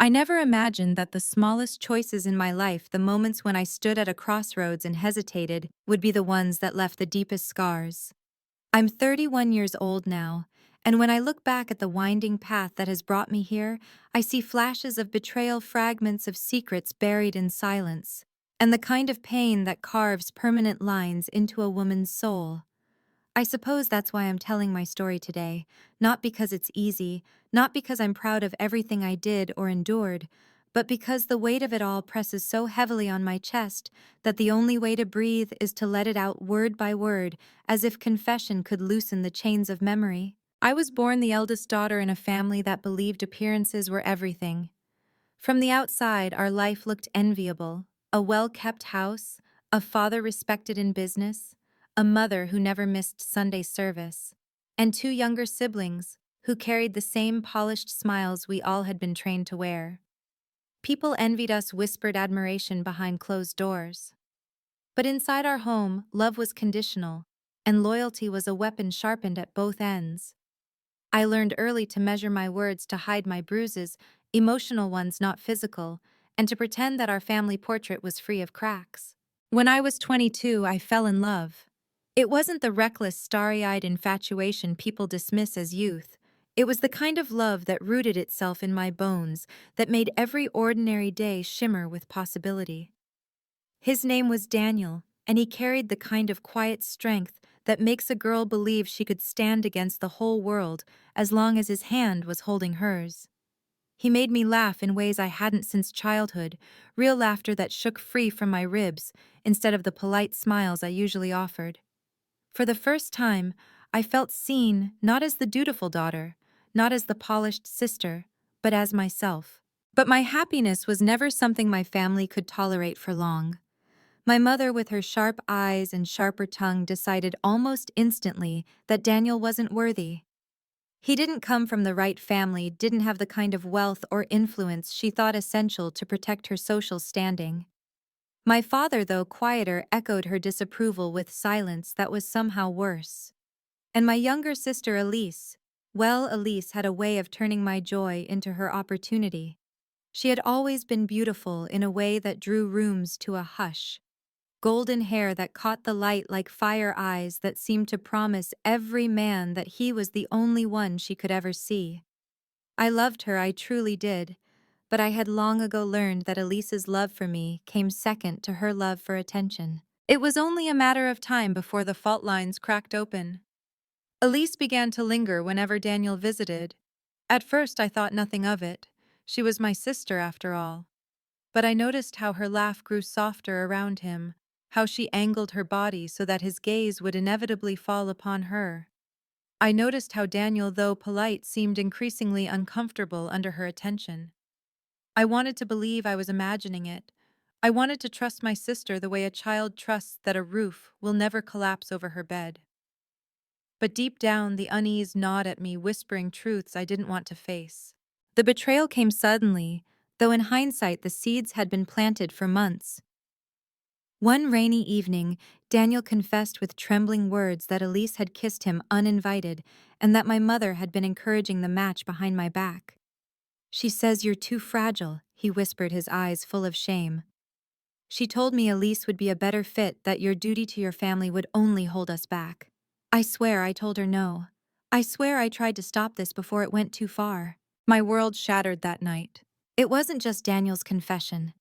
I never imagined that the smallest choices in my life, the moments when I stood at a crossroads and hesitated, would be the ones that left the deepest scars. I'm 31 years old now, and when I look back at the winding path that has brought me here, I see flashes of betrayal, fragments of secrets buried in silence, and the kind of pain that carves permanent lines into a woman's soul. I suppose that's why I'm telling my story today, not because it's easy, not because I'm proud of everything I did or endured, but because the weight of it all presses so heavily on my chest that the only way to breathe is to let it out word by word, as if confession could loosen the chains of memory. I was born the eldest daughter in a family that believed appearances were everything. From the outside, our life looked enviable: a well-kept house, a father respected in business, a mother who never missed Sunday service, and two younger siblings who carried the same polished smiles we all had been trained to wear. People envied us, whispered admiration behind closed doors. But inside our home, love was conditional, and loyalty was a weapon sharpened at both ends. I learned early to measure my words, to hide my bruises, emotional ones, not physical, and to pretend that our family portrait was free of cracks. When I was 22, I fell in love. It wasn't the reckless, starry-eyed infatuation people dismiss as youth. It was the kind of love that rooted itself in my bones, that made every ordinary day shimmer with possibility. His name was Daniel, and he carried the kind of quiet strength that makes a girl believe she could stand against the whole world as long as his hand was holding hers. He made me laugh in ways I hadn't since childhood, real laughter that shook free from my ribs instead of the polite smiles I usually offered. For the first time, I felt seen not as the dutiful daughter, not as the polished sister, but as myself. But my happiness was never something my family could tolerate for long. My mother, with her sharp eyes and sharper tongue, decided almost instantly that Daniel wasn't worthy. He didn't come from the right family, didn't have the kind of wealth or influence she thought essential to protect her social standing. My father, though quieter, echoed her disapproval with silence that was somehow worse. And my younger sister, Elise, well, Elise had a way of turning my joy into her opportunity. She had always been beautiful in a way that drew rooms to a hush. Golden hair that caught the light like fire eyes that seemed to promise every man that he was the only one she could ever see. I loved her, I truly did, but I had long ago learned that Elise's love for me came second to her love for attention. It was only a matter of time before the fault lines cracked open. Elise began to linger whenever Daniel visited. At first I thought nothing of it. She was my sister after all. But I noticed how her laugh grew softer around him, how she angled her body so that his gaze would inevitably fall upon her. I noticed how Daniel, though polite, seemed increasingly uncomfortable under her attention. I wanted to believe I was imagining it. I wanted to trust my sister the way a child trusts that a roof will never collapse over her bed. But deep down, the unease gnawed at me, whispering truths I didn't want to face. The betrayal came suddenly, though in hindsight the seeds had been planted for months. One rainy evening, Daniel confessed with trembling words that Elise had kissed him uninvited and that my mother had been encouraging the match behind my back. "She says you're too fragile," he whispered, his eyes full of shame. "She told me Elise would be a better fit, that your duty to your family would only hold us back." I swear I told her no. I swear I tried to stop this before it went too far. My world shattered that night. It wasn't just Daniel's confession.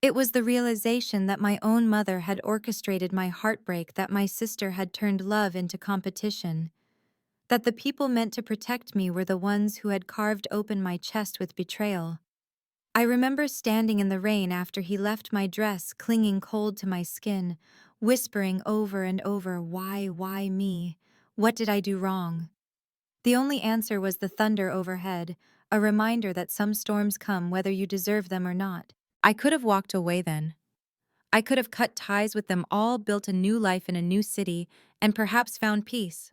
It was the realization that my own mother had orchestrated my heartbreak, that my sister had turned love into competition, that the people meant to protect me were the ones who had carved open my chest with betrayal. I remember standing in the rain after he left, my dress clinging cold to my skin, whispering over and over, why me? What did I do wrong?" The only answer was the thunder overhead, a reminder that some storms come whether you deserve them or not. I could have walked away then. I could have cut ties with them all, built a new life in a new city, and perhaps found peace.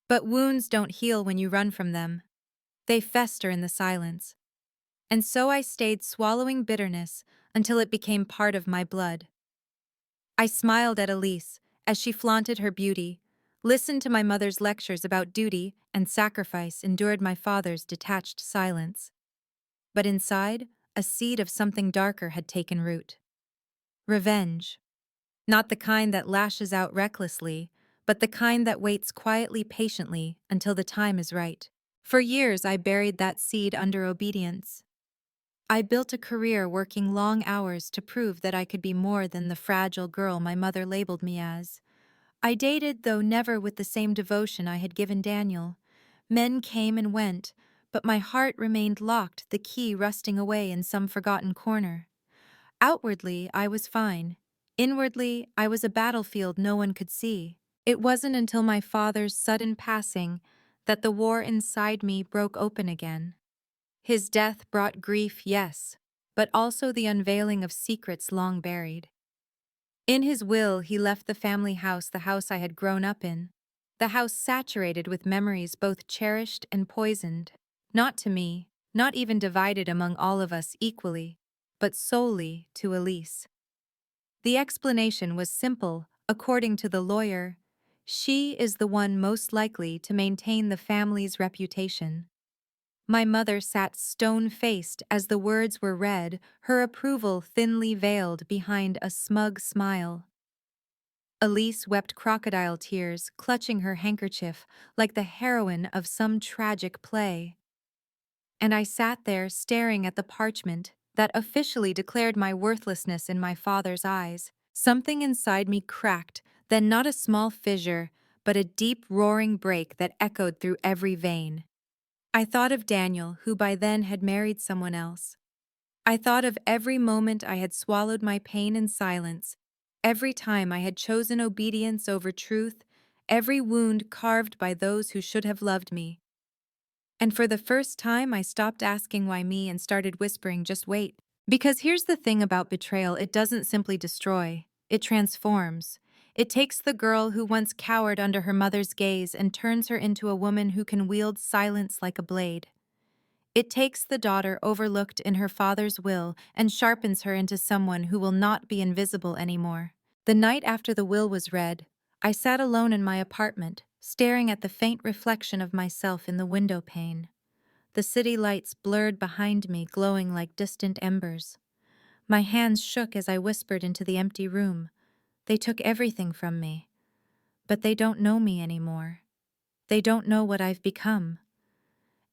But wounds don't heal when you run from them. They fester in the silence. And so I stayed, swallowing bitterness until it became part of my blood. I smiled at Elise as she flaunted her beauty, listened to my mother's lectures about duty and sacrifice, endured my father's detached silence. But inside, a seed of something darker had taken root. Revenge. Not the kind that lashes out recklessly, but the kind that waits quietly, patiently, until the time is right. For years, I buried that seed under obedience. I built a career working long hours to prove that I could be more than the fragile girl my mother labeled me as. I dated, though never with the same devotion I had given Daniel. Men came and went, but my heart remained locked, the key rusting away in some forgotten corner. Outwardly, I was fine. Inwardly, I was a battlefield no one could see. It wasn't until my father's sudden passing that the war inside me broke open again. His death brought grief, yes, but also the unveiling of secrets long buried. In his will, he left the family house, the house I had grown up in, the house saturated with memories both cherished and poisoned, not to me, not even divided among all of us equally, but solely to Elise. The explanation was simple, according to the lawyer. She is the one most likely to maintain the family's reputation. My mother sat stone-faced as the words were read, her approval thinly veiled behind a smug smile. Elise wept crocodile tears, clutching her handkerchief like the heroine of some tragic play. And I sat there staring at the parchment that officially declared my worthlessness in my father's eyes. Something inside me cracked, then not a small fissure, but a deep roaring break that echoed through every vein. I thought of Daniel, who by then had married someone else. I thought of every moment I had swallowed my pain in silence, every time I had chosen obedience over truth, every wound carved by those who should have loved me. And for the first time, I stopped asking why me and started whispering, just wait. Because here's the thing about betrayal, it doesn't simply destroy, it transforms. It takes the girl who once cowered under her mother's gaze and turns her into a woman who can wield silence like a blade. It takes the daughter overlooked in her father's will and sharpens her into someone who will not be invisible anymore. The night after the will was read, I sat alone in my apartment, staring at the faint reflection of myself in the window pane. The city lights blurred behind me, glowing like distant embers. My hands shook as I whispered into the empty room. They took everything from me. But they don't know me anymore. They don't know what I've become.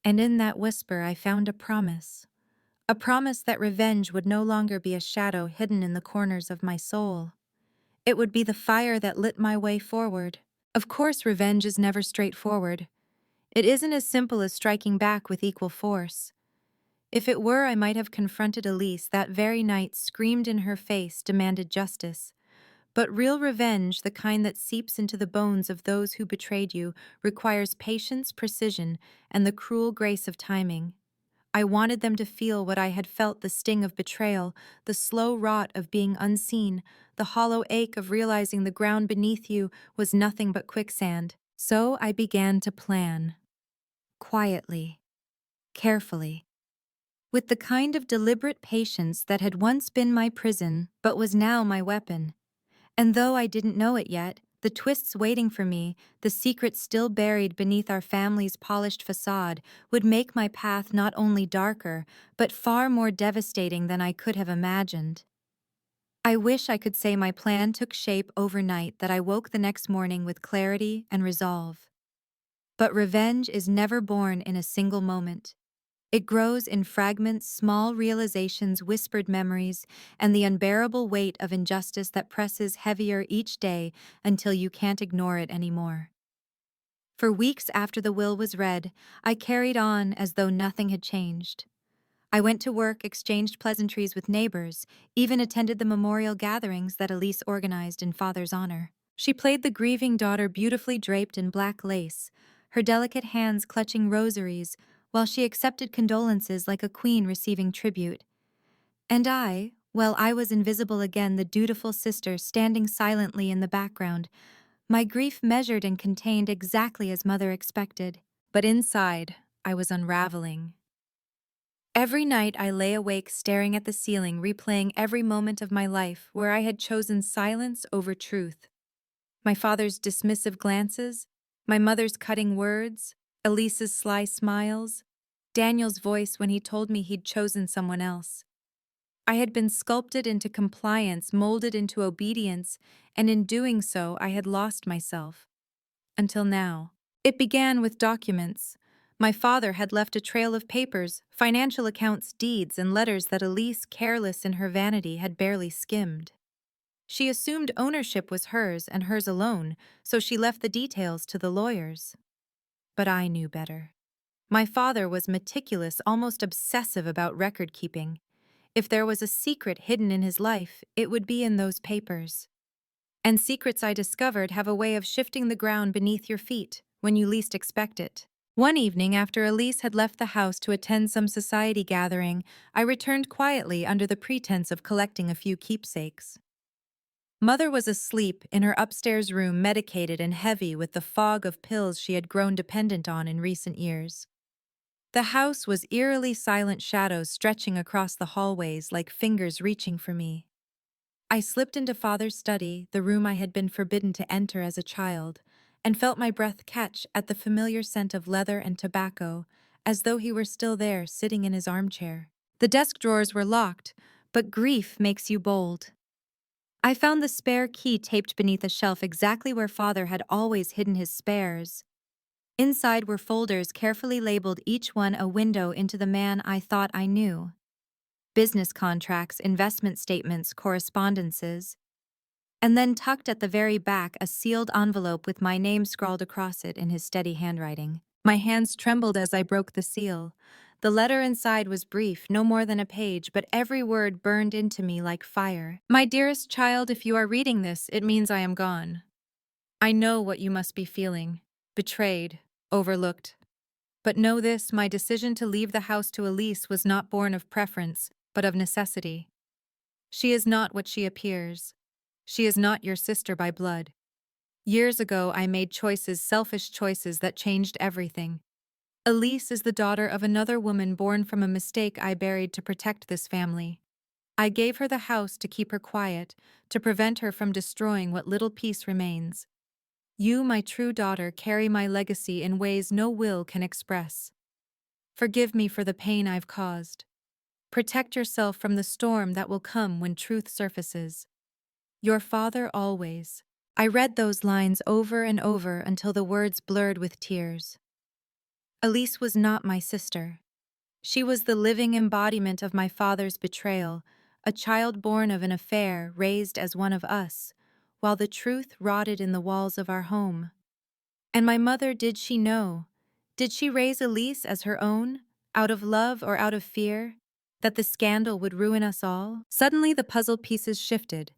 And in that whisper I found a promise. A promise that revenge would no longer be a shadow hidden in the corners of my soul. It would be the fire that lit my way forward. Of course, revenge is never straightforward. It isn't as simple as striking back with equal force. If it were, I might have confronted Elise that very night, screamed in her face, demanded justice. But real revenge, the kind that seeps into the bones of those who betrayed you, requires patience, precision, and the cruel grace of timing. I wanted them to feel what I had felt, the sting of betrayal, the slow rot of being unseen, the hollow ache of realizing the ground beneath you was nothing but quicksand. So I began to plan. Quietly, carefully, with the kind of deliberate patience that had once been my prison but was now my weapon. And though I didn't know it yet, the twists waiting for me, the secrets still buried beneath our family's polished facade, would make my path not only darker, but far more devastating than I could have imagined. I wish I could say my plan took shape overnight, that I woke the next morning with clarity and resolve. But revenge is never born in a single moment. It grows in fragments, small realizations, whispered memories, and the unbearable weight of injustice that presses heavier each day until you can't ignore it anymore. For weeks after the will was read, I carried on as though nothing had changed. I went to work, exchanged pleasantries with neighbors, even attended the memorial gatherings that Elise organized in Father's honor. She played the grieving daughter, beautifully draped in black lace, her delicate hands clutching rosaries, while she accepted condolences like a queen receiving tribute. And I, well, I was invisible again, the dutiful sister standing silently in the background, my grief measured and contained exactly as Mother expected. But inside, I was unraveling. Every night I lay awake staring at the ceiling, replaying every moment of my life where I had chosen silence over truth. My father's dismissive glances, my mother's cutting words, Elise's sly smiles. Daniel's voice when he told me he'd chosen someone else. I had been sculpted into compliance, molded into obedience, and in doing so, I had lost myself. Until now. It began with documents. My father had left a trail of papers, financial accounts, deeds, and letters that Elise, careless in her vanity, had barely skimmed. She assumed ownership was hers and hers alone, so she left the details to the lawyers. But I knew better. My father was meticulous, almost obsessive about record keeping. If there was a secret hidden in his life, it would be in those papers. And secrets, I discovered, have a way of shifting the ground beneath your feet when you least expect it. One evening, after Elise had left the house to attend some society gathering, I returned quietly under the pretense of collecting a few keepsakes. Mother was asleep in her upstairs room, medicated and heavy with the fog of pills she had grown dependent on in recent years. The house was eerily silent, shadows stretching across the hallways like fingers reaching for me. I slipped into Father's study, the room I had been forbidden to enter as a child, and felt my breath catch at the familiar scent of leather and tobacco, as though he were still there, sitting in his armchair. The desk drawers were locked, but grief makes you bold. I found the spare key taped beneath a shelf exactly where Father had always hidden his spares. Inside were folders carefully labeled, each one a window into the man I thought I knew. Business contracts, investment statements, correspondences, and then tucked at the very back a sealed envelope with my name scrawled across it in his steady handwriting. My hands trembled as I broke the seal. The letter inside was brief, no more than a page, but every word burned into me like fire. My dearest child, if you are reading this, it means I am gone. I know what you must be feeling. Betrayed, overlooked. But know this, my decision to leave the house to Elise was not born of preference, but of necessity. She is not what she appears. She is not your sister by blood. Years ago, I made choices, selfish choices that changed everything. Elise is the daughter of another woman born from a mistake I buried to protect this family. I gave her the house to keep her quiet, to prevent her from destroying what little peace remains. You, my true daughter, carry my legacy in ways no will can express. Forgive me for the pain I've caused. Protect yourself from the storm that will come when truth surfaces. Your father always. I read those lines over and over until the words blurred with tears. Elise was not my sister. She was the living embodiment of my father's betrayal, a child born of an affair, raised as one of us, while the truth rotted in the walls of our home. And my mother, did she know? Did she raise Elise as her own, out of love or out of fear, that the scandal would ruin us all? Suddenly the puzzle pieces shifted.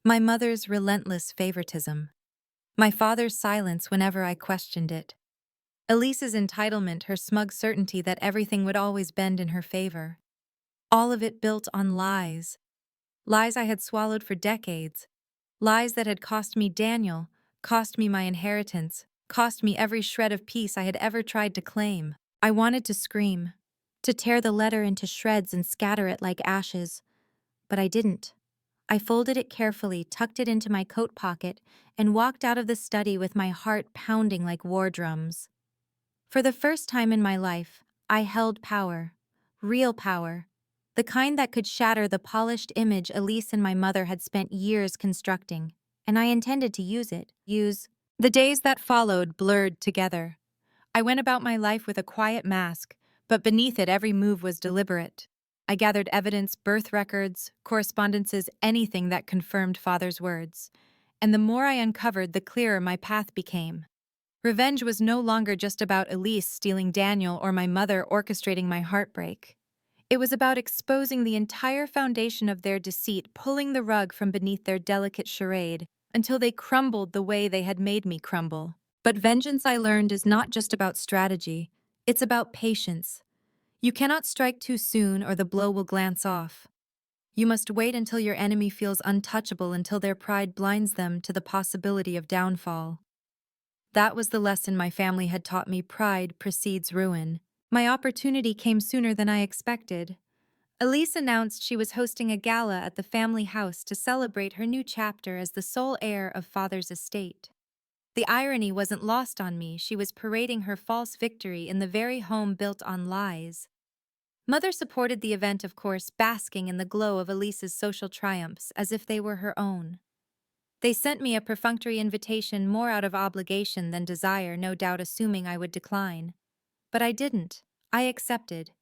My mother's relentless favoritism. My father's silence whenever I questioned it. Elise's entitlement, her smug certainty that everything would always bend in her favor. All of it built on lies. Lies I had swallowed for decades. Lies that had cost me Daniel, cost me my inheritance, cost me every shred of peace I had ever tried to claim. I wanted to scream, to tear the letter into shreds and scatter it like ashes, but I didn't. I folded it carefully, tucked it into my coat pocket, and walked out of the study with my heart pounding like war drums. For the first time in my life, I held power, real power, the kind that could shatter the polished image Elise and my mother had spent years constructing, and I intended to use it. The days that followed blurred together. I went about my life with a quiet mask, but beneath it every move was deliberate. I gathered evidence, birth records, correspondences, anything that confirmed Father's words. And the more I uncovered, the clearer my path became. Revenge was no longer just about Elise stealing Daniel or my mother orchestrating my heartbreak. It was about exposing the entire foundation of their deceit, pulling the rug from beneath their delicate charade, until they crumbled the way they had made me crumble. But vengeance, I learned, is not just about strategy. It's about patience. You cannot strike too soon or the blow will glance off. You must wait until your enemy feels untouchable, until their pride blinds them to the possibility of downfall. That was the lesson my family had taught me: pride precedes ruin. My opportunity came sooner than I expected. Elise announced she was hosting a gala at the family house to celebrate her new chapter as the sole heir of Father's estate. The irony wasn't lost on me. She was parading her false victory in the very home built on lies. Mother supported the event, of course, basking in the glow of Elise's social triumphs as if they were her own. They sent me a perfunctory invitation more out of obligation than desire, no doubt assuming I would decline. But I didn't. I accepted.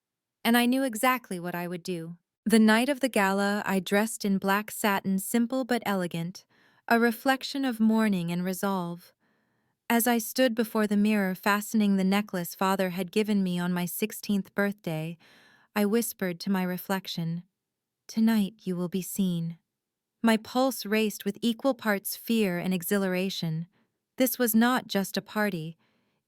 And I knew exactly what I would do. The night of the gala, I dressed in black satin, simple but elegant, a reflection of mourning and resolve. As I stood before the mirror fastening the necklace Father had given me on my 16th birthday, I whispered to my reflection, "Tonight you will be seen." My pulse raced with equal parts fear and exhilaration. This was not just a party.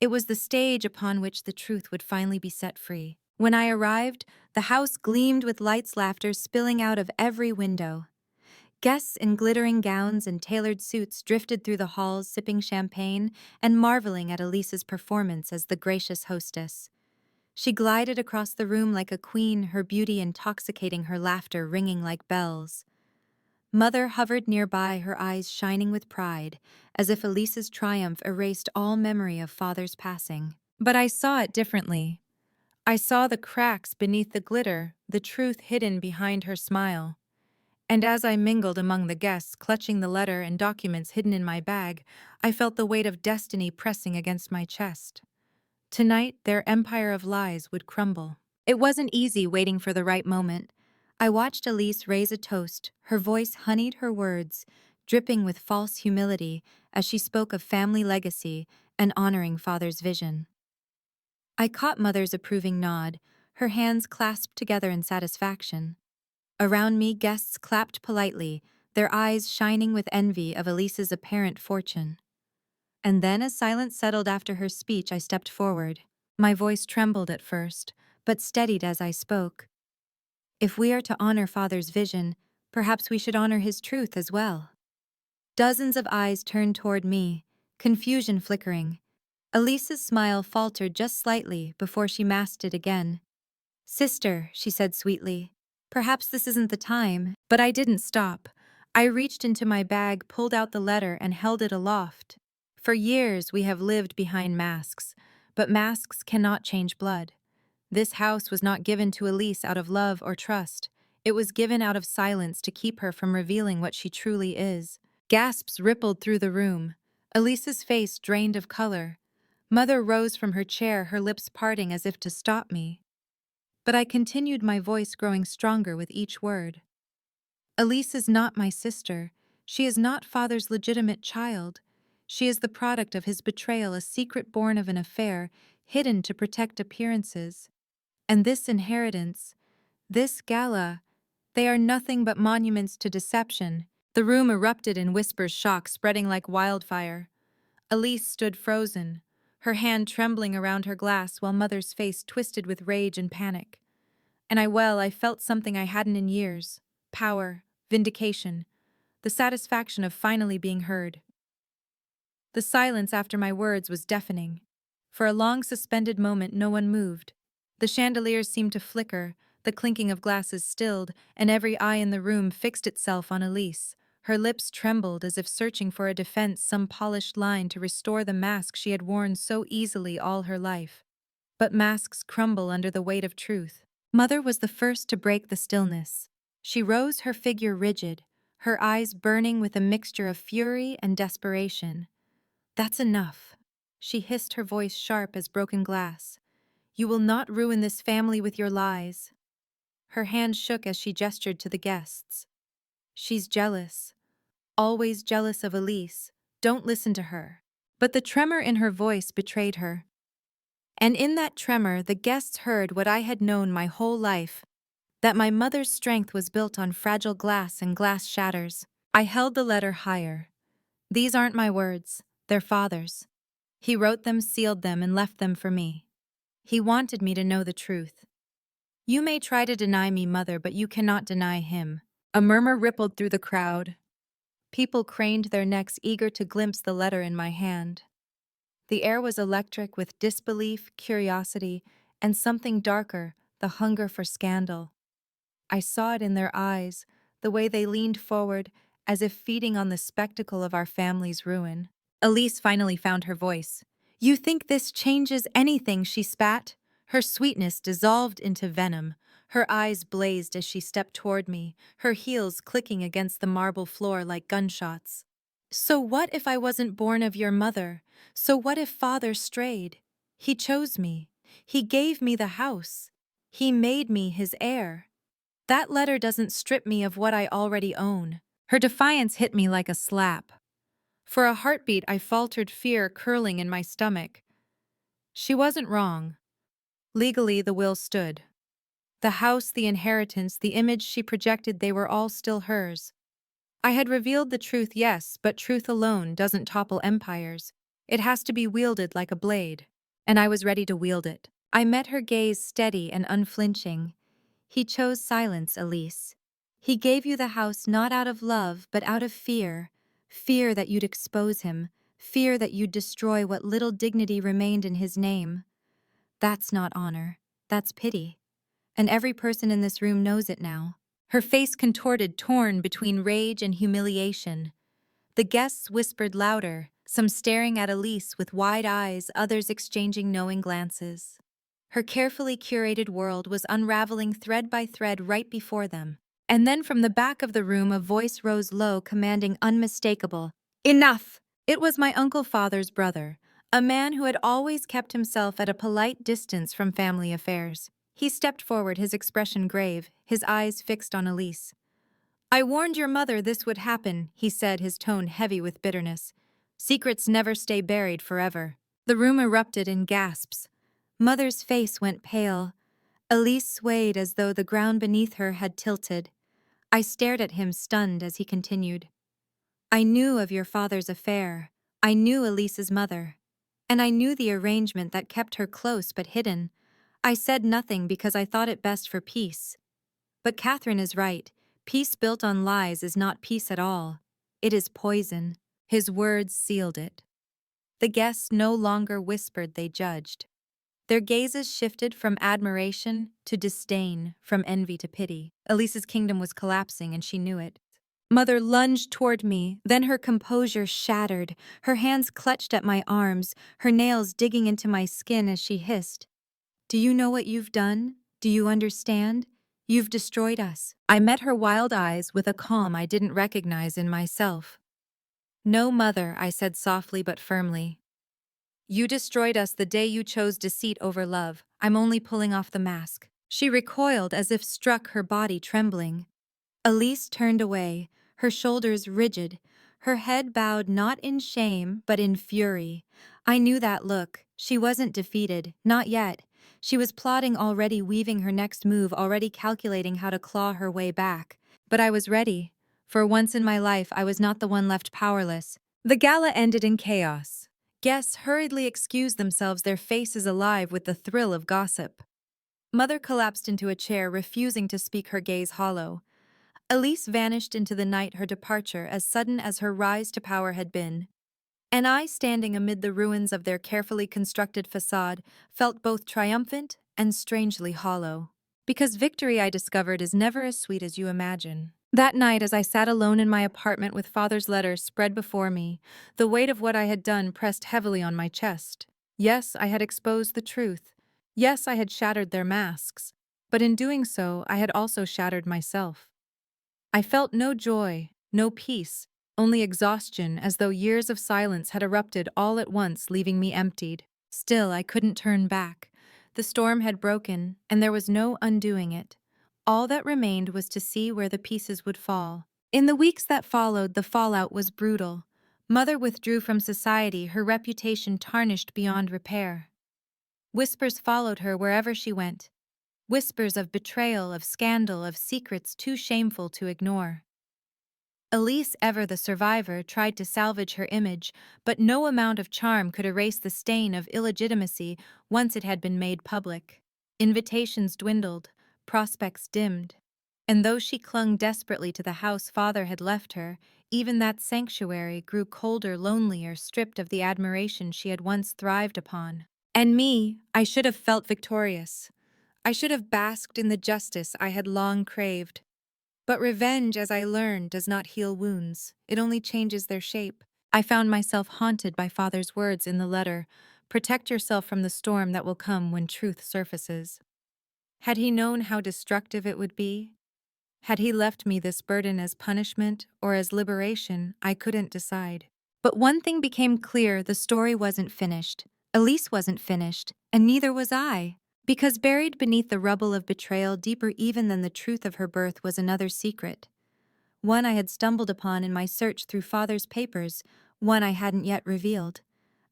It was the stage upon which the truth would finally be set free. When I arrived, the house gleamed with lights, laughter spilling out of every window. Guests in glittering gowns and tailored suits drifted through the halls sipping champagne and marveling at Elise's performance as the gracious hostess. She glided across the room like a queen, her beauty intoxicating, her laughter ringing like bells. Mother hovered nearby, her eyes shining with pride, as if Elise's triumph erased all memory of Father's passing. But I saw it differently. I saw the cracks beneath the glitter, the truth hidden behind her smile. And as I mingled among the guests, clutching the letter and documents hidden in my bag, I felt the weight of destiny pressing against my chest. Tonight, their empire of lies would crumble. It wasn't easy waiting for the right moment. I watched Elise raise a toast, her voice honeyed her words, dripping with false humility as she spoke of family legacy and honoring Father's vision. I caught Mother's approving nod, her hands clasped together in satisfaction. Around me, guests clapped politely, their eyes shining with envy of Elise's apparent fortune. And then, as silence settled after her speech, I stepped forward. My voice trembled at first, but steadied as I spoke. If we are to honor Father's vision, perhaps we should honor his truth as well. Dozens of eyes turned toward me, confusion flickering. Elise's smile faltered just slightly before she masked it again. "Sister," she said sweetly, "perhaps this isn't the time." But I didn't stop. I reached into my bag, pulled out the letter, and held it aloft. For years we have lived behind masks, but masks cannot change blood. This house was not given to Elise out of love or trust. It was given out of silence to keep her from revealing what she truly is. Gasps rippled through the room. Elise's face drained of color. Mother rose from her chair, her lips parting as if to stop me. But I continued, my voice growing stronger with each word. "Elise is not my sister. She is not Father's legitimate child. She is the product of his betrayal, a secret born of an affair, hidden to protect appearances. And this inheritance, this gala, they are nothing but monuments to deception." The room erupted in whispers, shock spreading like wildfire. Elise stood frozen, her hand trembling around her glass while Mother's face twisted with rage and panic. And I felt something I hadn't in years: power, vindication, the satisfaction of finally being heard. The silence after my words was deafening. For a long suspended moment no one moved. The chandeliers seemed to flicker, the clinking of glasses stilled, and every eye in the room fixed itself on Elise. Her lips trembled as if searching for a defense, some polished line to restore the mask she had worn so easily all her life. But masks crumble under the weight of truth. Mother was the first to break the stillness. She rose, her figure rigid, her eyes burning with a mixture of fury and desperation. "That's enough," she hissed, her voice sharp as broken glass. "You will not ruin this family with your lies." Her hand shook as she gestured to the guests. "She's jealous. Always jealous of Elise. Don't listen to her." But the tremor in her voice betrayed her. And in that tremor, the guests heard what I had known my whole life: that my mother's strength was built on fragile glass and glass shatters. I held the letter higher. "These aren't my words, they're Father's. He wrote them, sealed them, and left them for me. He wanted me to know the truth. You may try to deny me, Mother, but you cannot deny him." A murmur rippled through the crowd. People craned their necks, eager to glimpse the letter in my hand. The air was electric with disbelief, curiosity, and something darker, the hunger for scandal. I saw it in their eyes, the way they leaned forward, as if feeding on the spectacle of our family's ruin. Elise finally found her voice. "You think this changes anything?" she spat. Her sweetness dissolved into venom. Her eyes blazed as she stepped toward me, her heels clicking against the marble floor like gunshots. "So what if I wasn't born of your mother? So what if father strayed? He chose me. He gave me the house. He made me his heir. That letter doesn't strip me of what I already own." Her defiance hit me like a slap. For a heartbeat, I faltered, fear curling in my stomach. She wasn't wrong. Legally, the will stood. The house, the inheritance, the image she projected, they were all still hers. I had revealed the truth, yes, but truth alone doesn't topple empires. It has to be wielded like a blade. And I was ready to wield it. I met her gaze steady and unflinching. "He chose silence, Elise. He gave you the house not out of love, but out of fear. Fear that you'd expose him. Fear that you'd destroy what little dignity remained in his name. That's not honor. That's pity. And every person in this room knows it now." Her face contorted, torn between rage and humiliation. The guests whispered louder, some staring at Elise with wide eyes, others exchanging knowing glances. Her carefully curated world was unraveling thread by thread right before them. And then from the back of the room a voice rose low, commanding, unmistakable, "Enough!" It was my uncle father's brother, a man who had always kept himself at a polite distance from family affairs. He stepped forward, his expression grave, his eyes fixed on Elise. "I warned your mother this would happen," he said, his tone heavy with bitterness. "Secrets never stay buried forever." The room erupted in gasps. Mother's face went pale. Elise swayed as though the ground beneath her had tilted. I stared at him, stunned, as he continued. "I knew of your father's affair. I knew Elise's mother. And I knew the arrangement that kept her close but hidden. I said nothing because I thought it best for peace. But Catherine is right. Peace built on lies is not peace at all. It is poison." His words sealed it. The guests no longer whispered, they judged. Their gazes shifted from admiration to disdain, from envy to pity. Elise's kingdom was collapsing, and she knew it. Mother lunged toward me, then her composure shattered. Her hands clutched at my arms, her nails digging into my skin as she hissed, "Do you know what you've done? Do you understand? You've destroyed us." I met her wild eyes with a calm I didn't recognize in myself. "No, Mother," I said softly but firmly. "You destroyed us the day you chose deceit over love. I'm only pulling off the mask." She recoiled as if struck, her body trembling. Elise turned away, her shoulders rigid, her head bowed not in shame but in fury. I knew that look. She wasn't defeated, not yet. She was plotting already, weaving her next move, already calculating how to claw her way back. But I was ready. For once in my life, I was not the one left powerless. The gala ended in chaos. Guests hurriedly excused themselves, their faces alive with the thrill of gossip. Mother collapsed into a chair, refusing to speak, her gaze hollow. Elise vanished into the night, her departure as sudden as her rise to power had been. And I, standing amid the ruins of their carefully constructed facade, felt both triumphant and strangely hollow. Because victory, I discovered, is never as sweet as you imagine. That night, as I sat alone in my apartment with Father's letter spread before me, the weight of what I had done pressed heavily on my chest. Yes, I had exposed the truth. Yes, I had shattered their masks. But in doing so, I had also shattered myself. I felt no joy, no peace, only exhaustion, as though years of silence had erupted all at once, leaving me emptied. Still, I couldn't turn back. The storm had broken, and there was no undoing it. All that remained was to see where the pieces would fall. In the weeks that followed, the fallout was brutal. Mother withdrew from society, her reputation tarnished beyond repair. Whispers followed her wherever she went. Whispers of betrayal, of scandal, of secrets too shameful to ignore. Elise, ever the survivor, tried to salvage her image, but no amount of charm could erase the stain of illegitimacy once it had been made public. Invitations dwindled, prospects dimmed. And though she clung desperately to the house Father had left her, even that sanctuary grew colder, lonelier, stripped of the admiration she had once thrived upon. And me, I should have felt victorious. I should have basked in the justice I had long craved. But revenge, as I learned, does not heal wounds. It only changes their shape. I found myself haunted by Father's words in the letter, "Protect yourself from the storm that will come when truth surfaces." Had he known how destructive it would be? Had he left me this burden as punishment or as liberation, I couldn't decide. But one thing became clear: the story wasn't finished. Elise wasn't finished, and neither was I. Because buried beneath the rubble of betrayal, deeper even than the truth of her birth, was another secret. One I had stumbled upon in my search through Father's papers, one I hadn't yet revealed.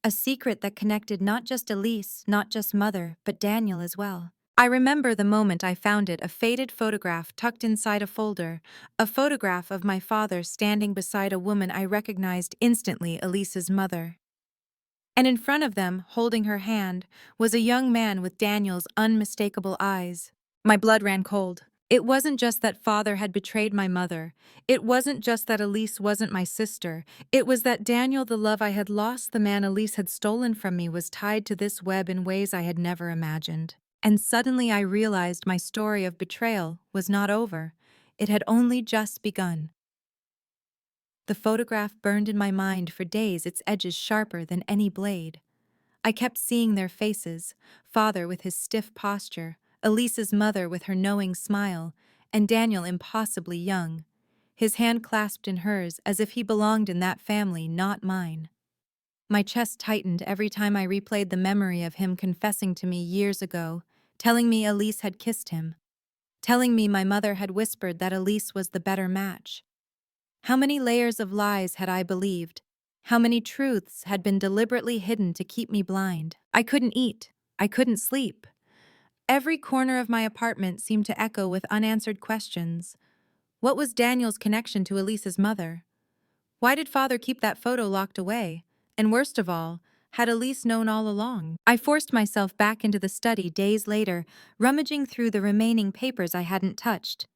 A secret that connected not just Elise, not just Mother, but Daniel as well. I remember the moment I found it: a faded photograph tucked inside a folder, a photograph of my father standing beside a woman I recognized instantly, Elise's mother. And in front of them, holding her hand, was a young man with Daniel's unmistakable eyes. My blood ran cold. It wasn't just that Father had betrayed my mother. It wasn't just that Elise wasn't my sister. It was that Daniel, the love I had lost, the man Elise had stolen from me, was tied to this web in ways I had never imagined. And suddenly I realized my story of betrayal was not over. It had only just begun. The photograph burned in my mind for days, its edges sharper than any blade. I kept seeing their faces: Father with his stiff posture, Elise's mother with her knowing smile, and Daniel impossibly young, his hand clasped in hers as if he belonged in that family, not mine. My chest tightened every time I replayed the memory of him confessing to me years ago, telling me Elise had kissed him, telling me my mother had whispered that Elise was the better match. How many layers of lies had I believed? How many truths had been deliberately hidden to keep me blind? I couldn't eat. I couldn't sleep. Every corner of my apartment seemed to echo with unanswered questions. What was Daniel's connection to Elise's mother? Why did Father keep that photo locked away? And worst of all, had Elise known all along? I forced myself back into the study days later, rummaging through the remaining papers I hadn't touched.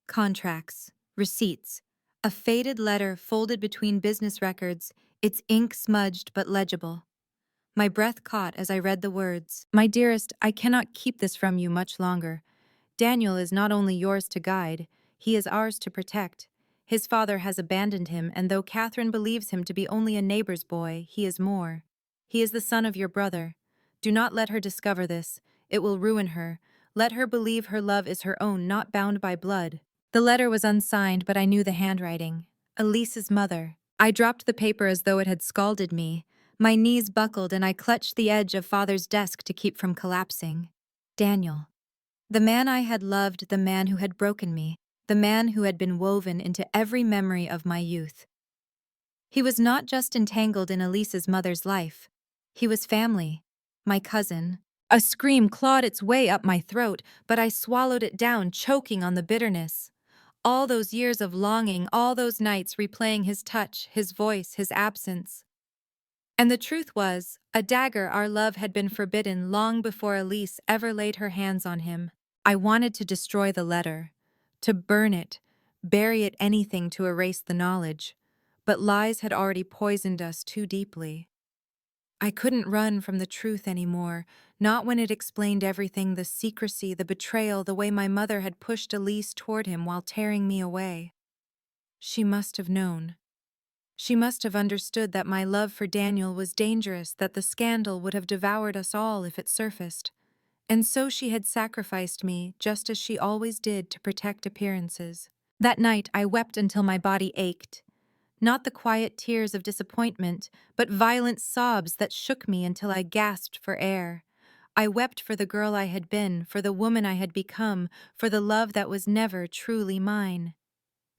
Contracts, receipts, a faded letter folded between business records, its ink smudged but legible. My breath caught as I read the words: "My dearest, I cannot keep this from you much longer. Daniel is not only yours to guide, he is ours to protect. His father has abandoned him, and though Catherine believes him to be only a neighbor's boy, he is more. He is the son of your brother. Do not let her discover this. It will ruin her. Let her believe her love is her own, not bound by blood." The letter was unsigned, but I knew the handwriting. Elise's mother. I dropped the paper as though it had scalded me. My knees buckled and I clutched the edge of Father's desk to keep from collapsing. Daniel. The man I had loved, the man who had broken me, the man who had been woven into every memory of my youth. He was not just entangled in Elise's mother's life. He was family. My cousin. A scream clawed its way up my throat, but I swallowed it down, choking on the bitterness. All those years of longing, all those nights replaying his touch, his voice, his absence. And the truth was, a dagger our love had been forbidden long before Elise ever laid her hands on him. I wanted to destroy the letter, to burn it, bury it, anything to erase the knowledge. But lies had already poisoned us too deeply. I couldn't run from the truth anymore, not when it explained everything: the secrecy, the betrayal, the way my mother had pushed Elise toward him while tearing me away. She must have known. She must have understood that my love for Daniel was dangerous, that the scandal would have devoured us all if it surfaced. And so she had sacrificed me, just as she always did, to protect appearances. That night I wept until my body ached. Not the quiet tears of disappointment, but violent sobs that shook me until I gasped for air. I wept for the girl I had been, for the woman I had become, for the love that was never truly mine.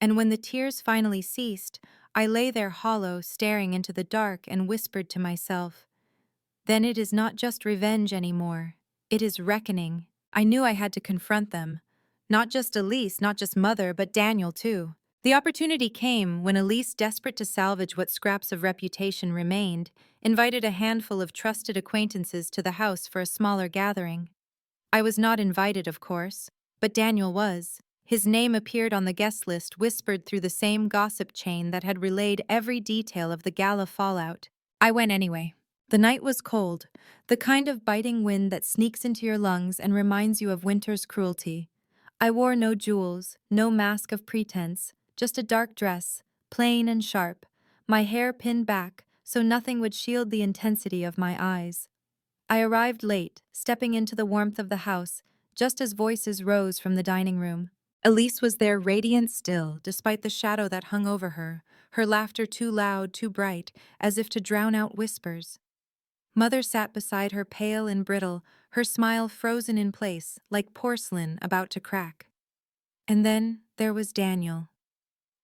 And when the tears finally ceased, I lay there hollow, staring into the dark, and whispered to myself, "Then it is not just revenge anymore. It is reckoning." I knew I had to confront them. Not just Elise, not just Mother, but Daniel too. The opportunity came when Elise, desperate to salvage what scraps of reputation remained, invited a handful of trusted acquaintances to the house for a smaller gathering. I was not invited, of course, but Daniel was. His name appeared on the guest list, whispered through the same gossip chain that had relayed every detail of the gala fallout. I went anyway. The night was cold, the kind of biting wind that sneaks into your lungs and reminds you of winter's cruelty. I wore no jewels, no mask of pretense, just a dark dress, plain and sharp. my hair pinned back so nothing would shield the intensity of my eyes. I arrived late, stepping into the warmth of the house, just as voices rose from the dining room. Elise was there, radiant still, despite the shadow that hung over her laughter too loud, too bright, as if to drown out whispers. Mother sat beside her, pale and brittle, her smile frozen in place, like porcelain about to crack. And then there was Daniel.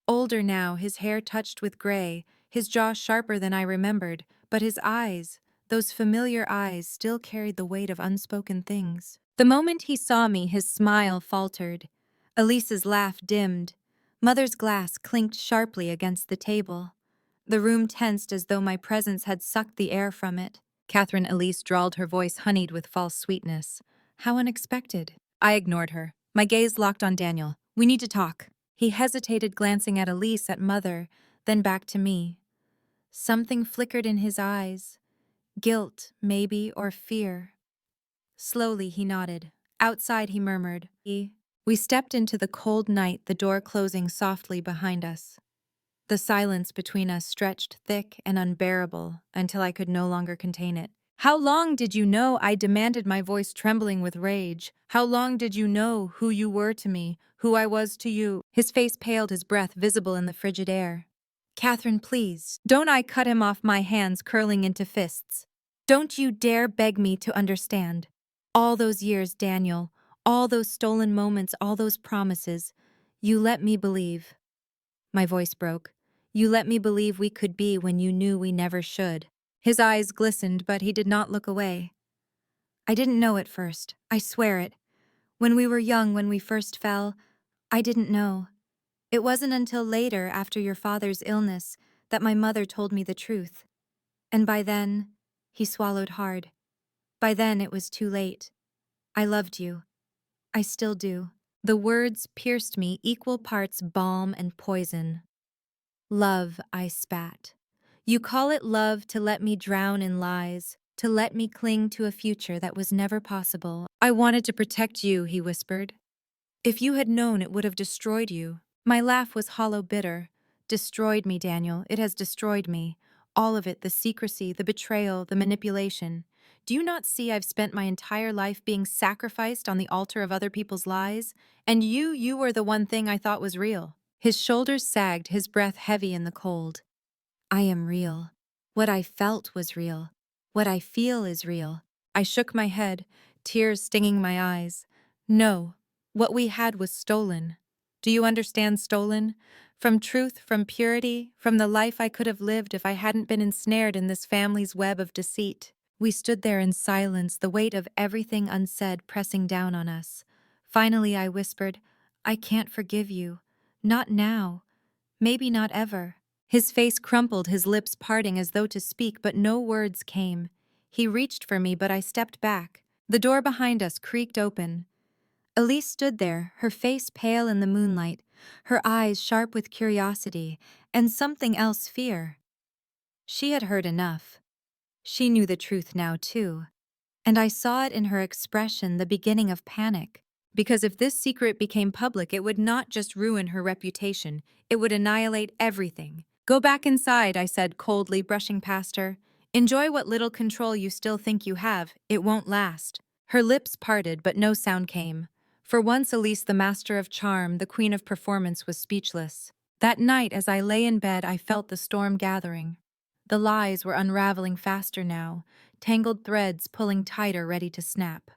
Older now, his hair touched with gray, his jaw sharper than I remembered, but his eyes, those familiar eyes, still carried the weight of unspoken things. The moment he saw me, his smile faltered. Elise's laugh dimmed. Mother's glass clinked sharply against the table. The room tensed as though my presence had sucked the air from it. Catherine, Elise drawled, her voice honeyed with false sweetness. How unexpected. I ignored her. My gaze locked on Daniel. We need to talk. He hesitated, glancing at Elise, at Mother, then back to me. Something flickered in his eyes. Guilt, maybe, or fear. Slowly he nodded. Outside, he murmured. We stepped into the cold night, the door closing softly behind us. The silence between us stretched thick and unbearable until I could no longer contain it. How long did you know? I demanded, my voice trembling with rage. How long did you know who you were to me, who I was to you? His face paled, his breath visible in the frigid air. Catherine, please. Don't. I cut him off, my hands curling into fists. Don't you dare beg me to understand. All those years, Daniel, all those stolen moments, all those promises, you let me believe. My voice broke. You let me believe we could be when you knew we never should. His eyes glistened, but he did not look away. I didn't know at first. I swear it. When we were young, when we first fell, I didn't know. It wasn't until later, after your father's illness, that my mother told me the truth. And by then, he swallowed hard. By then it was too late. I loved you. I still do. The words pierced me, equal parts balm and poison. Love, I spat. You call it love to let me drown in lies, to let me cling to a future that was never possible. I wanted to protect you, he whispered. If you had known, it would have destroyed you. My laugh was hollow, bitter. Destroyed me, Daniel. It has destroyed me. All of it, the secrecy, the betrayal, the manipulation. Do you not see I've spent my entire life being sacrificed on the altar of other people's lies? And you were the one thing I thought was real. His shoulders sagged, his breath heavy in the cold. I am real. What I felt was real. What I feel is real. I shook my head, tears stinging my eyes. No, what we had was stolen. Do you understand stolen? From truth, from purity, from the life I could have lived if I hadn't been ensnared in this family's web of deceit. We stood there in silence, the weight of everything unsaid pressing down on us. Finally, I whispered, I can't forgive you. Not now. Maybe not ever. His face crumpled, his lips parting as though to speak, but no words came. He reached for me, but I stepped back. The door behind us creaked open. Elise stood there, her face pale in the moonlight, her eyes sharp with curiosity, and something else, fear. She had heard enough. She knew the truth now, too. And I saw it in her expression, the beginning of panic. Because if this secret became public, it would not just ruin her reputation, it would annihilate everything. Go back inside, I said coldly, brushing past her. Enjoy what little control you still think you have. It won't last. Her lips parted, but no sound came. For once, Elise, the master of charm, the queen of performance, was speechless. That night, as I lay in bed, I felt the storm gathering. The lies were unraveling faster now, tangled threads pulling tighter, ready to snap.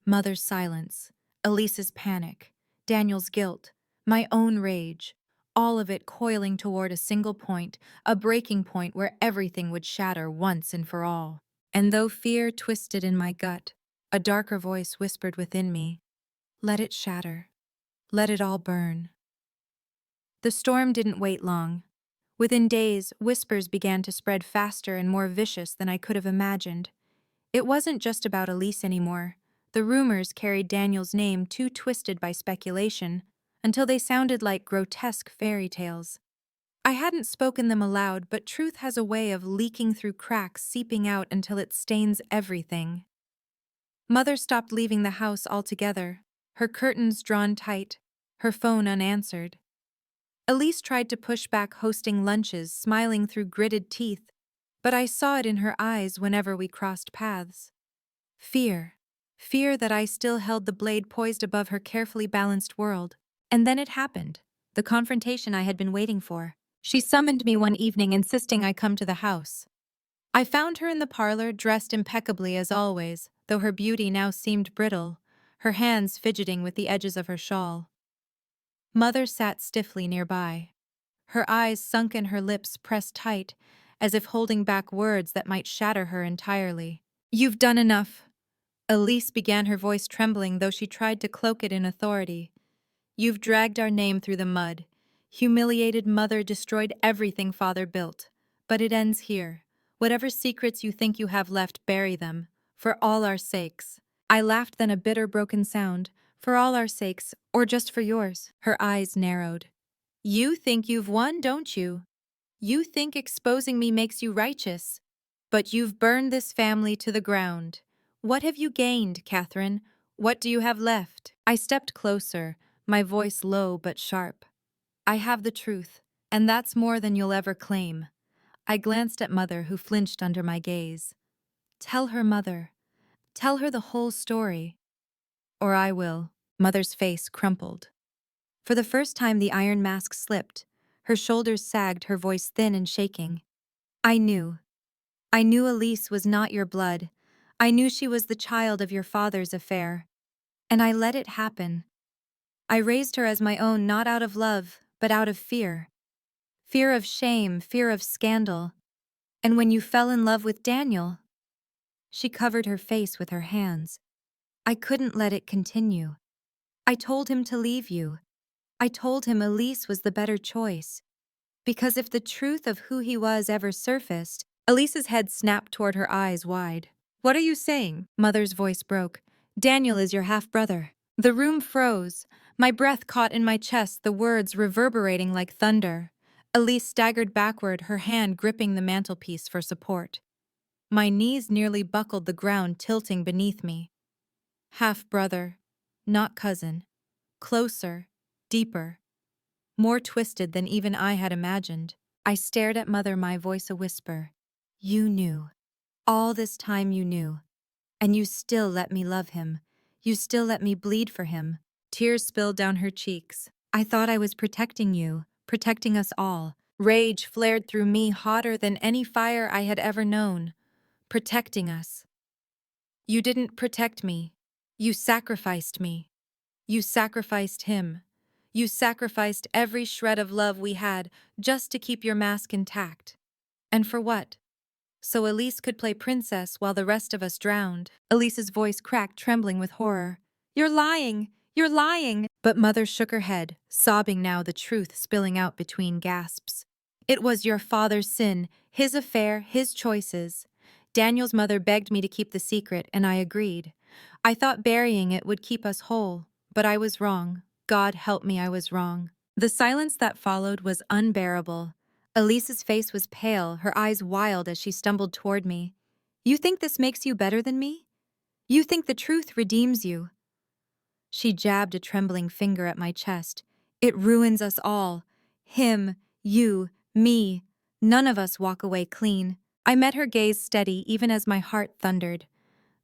Mother's silence, Elise's panic, Daniel's guilt, my own rage, all of it coiling toward a single point, a breaking point where everything would shatter once and for all. And though fear twisted in my gut, a darker voice whispered within me, let it shatter. Let it all burn. The storm didn't wait long. Within days, whispers began to spread faster and more vicious than I could have imagined. It wasn't just about Elise anymore. The rumors carried Daniel's name, too twisted by speculation, until they sounded like grotesque fairy tales. I hadn't spoken them aloud, but truth has a way of leaking through cracks, seeping out until it stains everything. Mother stopped leaving the house altogether, her curtains drawn tight, her phone unanswered. Elise tried to push back hosting lunches, smiling through gritted teeth, but I saw it in her eyes whenever we crossed paths. Fear. Fear that I still held the blade poised above her carefully balanced world. And then it happened. The confrontation I had been waiting for. She summoned me one evening, insisting I come to the house. I found her in the parlor, dressed impeccably as always, though her beauty now seemed brittle, her hands fidgeting with the edges of her shawl. Mother sat stiffly nearby, her eyes sunken, her lips pressed tight, as if holding back words that might shatter her entirely. "You've done enough." Elise began, her voice trembling, though she tried to cloak it in authority. "You've dragged our name through the mud. Humiliated Mother, destroyed everything Father built. But it ends here. Whatever secrets you think you have left, bury them. For all our sakes." I laughed, then a bitter, broken sound. "For all our sakes, or just for yours?" Her eyes narrowed. "You think you've won, don't you? You think exposing me makes you righteous. But you've burned this family to the ground. What have you gained, Catherine? What do you have left?" I stepped closer, my voice low but sharp. "I have the truth, and that's more than you'll ever claim." I glanced at Mother, who flinched under my gaze. "Tell her, Mother. Tell her the whole story." "Or I will." Mother's face crumpled. For the first time, the iron mask slipped. Her shoulders sagged, her voice thin and shaking. "I knew. I knew Elise was not your blood. I knew she was the child of your father's affair. And I let it happen. I raised her as my own, not out of love, but out of fear. Fear of shame, fear of scandal. And when you fell in love with Daniel..." She covered her face with her hands. "I couldn't let it continue. I told him to leave you. I told him Elise was the better choice. Because if the truth of who he was ever surfaced..." Elise's head snapped toward her, eyes wide. "What are you saying?" Mother's voice broke. "Daniel is your half-brother." The room froze. My breath caught in my chest, the words reverberating like thunder. Elise staggered backward, her hand gripping the mantelpiece for support. My knees nearly buckled the ground, tilting beneath me. Half-brother, not cousin. Closer, deeper, more twisted than even I had imagined. I stared at Mother, my voice a whisper. "You knew. All this time you knew. And you still let me love him. You still let me bleed for him." Tears spilled down her cheeks. "I thought I was protecting you, protecting us all." Rage flared through me, hotter than any fire I had ever known. "Protecting us. You didn't protect me. You sacrificed me. You sacrificed him. You sacrificed every shred of love we had just to keep your mask intact. And for what? So Elise could play princess while the rest of us drowned." Elise's voice cracked, trembling with horror. "You're lying! You're lying!" But Mother shook her head, sobbing now, the truth spilling out between gasps. "It was your father's sin, his affair, his choices. Daniel's mother begged me to keep the secret, and I agreed. I thought burying it would keep us whole, but I was wrong. God help me, I was wrong." The silence that followed was unbearable. Elise's face was pale, her eyes wild as she stumbled toward me. "You think this makes you better than me? You think the truth redeems you?" She jabbed a trembling finger at my chest. "It ruins us all. Him, you, me. None of us walk away clean." I met her gaze steady even as my heart thundered.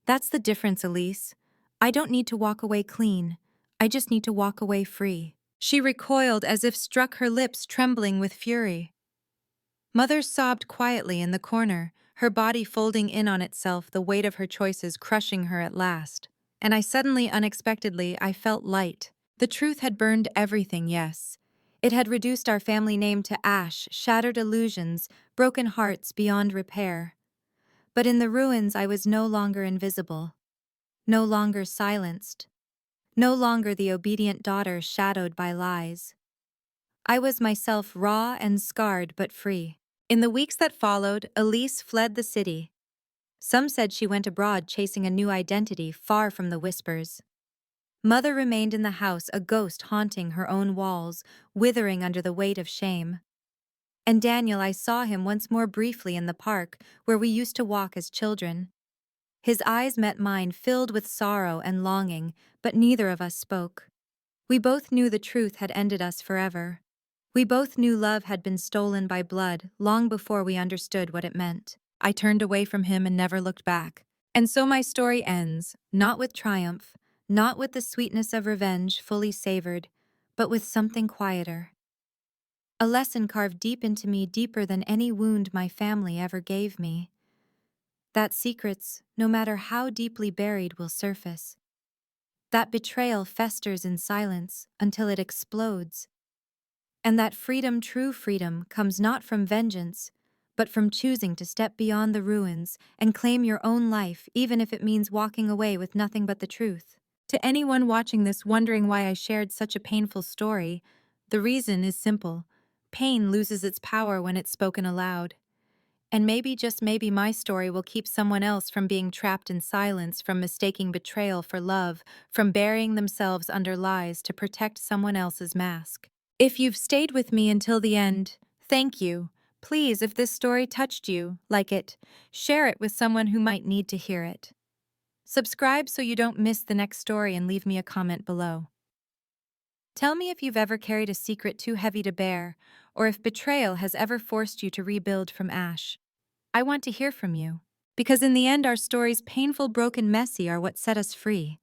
"That's the difference, Elise. I don't need to walk away clean. I just need to walk away free." She recoiled as if struck, her lips trembling with fury. Mother sobbed quietly in the corner, her body folding in on itself, the weight of her choices crushing her at last. And I suddenly, unexpectedly, I felt light. The truth had burned everything, yes. It had reduced our family name to ash, shattered illusions, broken hearts beyond repair. But in the ruins I was no longer invisible, no longer silenced, no longer the obedient daughter shadowed by lies. I was myself, raw and scarred but free. In the weeks that followed, Elise fled the city. Some said she went abroad chasing a new identity far from the whispers. Mother remained in the house, a ghost haunting her own walls, withering under the weight of shame. And Daniel, I saw him once more briefly in the park where we used to walk as children. His eyes met mine, filled with sorrow and longing, but neither of us spoke. We both knew the truth had ended us forever. We both knew love had been stolen by blood long before we understood what it meant. I turned away from him and never looked back. And so my story ends, not with triumph, not with the sweetness of revenge fully savored, but with something quieter. A lesson carved deep into me, deeper than any wound my family ever gave me. That secrets, no matter how deeply buried, will surface. That betrayal festers in silence until it explodes. And that freedom, true freedom, comes not from vengeance, but from choosing to step beyond the ruins and claim your own life, even if it means walking away with nothing but the truth. To anyone watching this wondering why I shared such a painful story, the reason is simple. Pain loses its power when it's spoken aloud. And maybe, just maybe, my story will keep someone else from being trapped in silence, from mistaking betrayal for love, from burying themselves under lies to protect someone else's mask. If you've stayed with me until the end, thank you. Please, if this story touched you, like it, share it with someone who might need to hear it. Subscribe so you don't miss the next story and leave me a comment below. Tell me if you've ever carried a secret too heavy to bear, or if betrayal has ever forced you to rebuild from ash. I want to hear from you. Because in the end, our stories, painful, broken, messy, are what set us free.